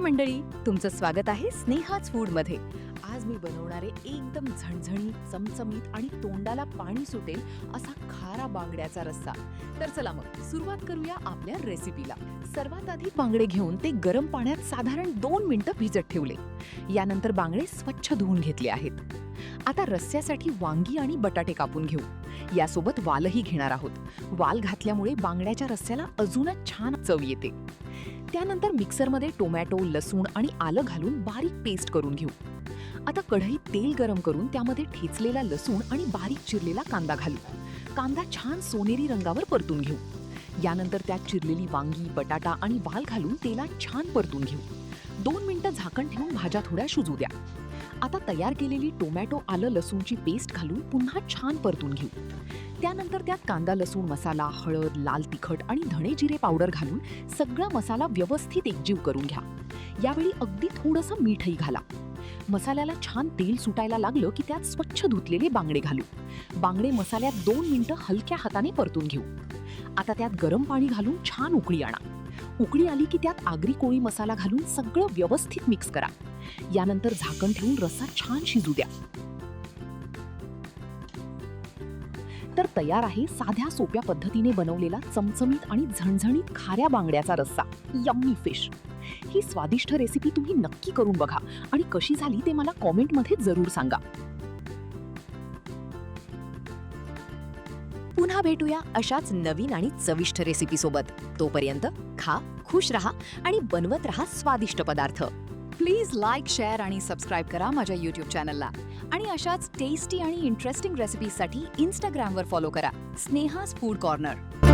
मंडळी, तुमचं स्वागत आहे स्नेहाच फूडमध्ये. आज मी बनवणारे एकदम झणझणीत, चमचमीत आणि तोंडाला पाणी सुटेल असा खारा बांगड्याचा रस्सा. तर चला मग सुरुवात करूया आपल्या रेसिपीला. सर्वात आधी बांगडे घेऊन ते गरम पाण्यात साधारण 2 मिनिटं भिजत ठेवले. यानंतर बांगडे स्वच्छ धुवून घेतले आहेत. आता रस्स्यासाठी वांगी आणि बटाटे कापून घेऊ. यासोबत वालही घेणार आहोत. वाल घातल्यामुळे बांगड्याच्या रस्स्याला अजूनच छान चव येते. त्यानंतर मिक्सरमध्ये टोमॅटो, लसूण आणि आलं घालून बारीक पेस्ट करून घेऊ. आता कढईत तेल गरम करून त्यामध्ये ठेचलेला लसूण आणि बारीक चिरलेला कांदा घालू. कांदा छान सोनेरी रंगावर परतून घेऊ. यानंतर त्यात चिरलेली वांगी, बटाटा आणि वाल घालून तेलात छान परतून घेऊ. 2 मिनिटं झाकण ठेवून भाज्या थोड्या शिजू द्या. आता तयार केलेली टोमॅटो, आलं, लसूणची पेस्ट घालून पुन्हा छान परतून घेऊ. त्यानंतर त्यात कांदा, लसूण मसाला, हळद, लाल तिखट आणि धणे जिरे पावडर घालून सगळा मसाला व्यवस्थित एकजीव करून घ्या. यावेळी अगदी थोडंसं मीठही घाला. मसाल्याला छान तेल सुटायला लागलं की त्यात स्वच्छ धुतलेले बांगडे घालू. बांगडे मसाल्यात 2 मिनिटं हलक्या हाताने परतून घेऊ. आता त्यात गरम पाणी घालून छान उकळी आणा. उकळी आली की त्यात आगरी कोळी मसाला घालून सगळं व्यवस्थित मिक्स करा. यानंतर झाकण ठेवून रस्सा छान शिजू द्या. तर तयार आहे साध्या सोप्या पद्धतीने बनवलेला चमचमीत आणि झणझणीत खाऱ्या बांगड्याचा रस्सा, यम्मी फिश. ही स्वादिष्ट रेसिपी तुम्ही नक्की करून बघा आणि कशी झाली ते मला कॉमेंटमध्ये जरूर सांगा. पुन्हा भेटूया अशाच नवीन आणि चविष्ट रेसिपी सोबत. तोपर्यंत खा, खुश रहा आणि बनवत रहा स्वादिष्ट पदार्थ. प्लीज लाईक, शेअर आणि सबस्क्राईब करा माझ्या यूट्यूब चॅनलला. आणि अशाच टेस्टी आणि इंटरेस्टिंग रेसिपीजसाठी इंस्टाग्रामवर फॉलो करा, स्नेहाज फूड कॉर्नर.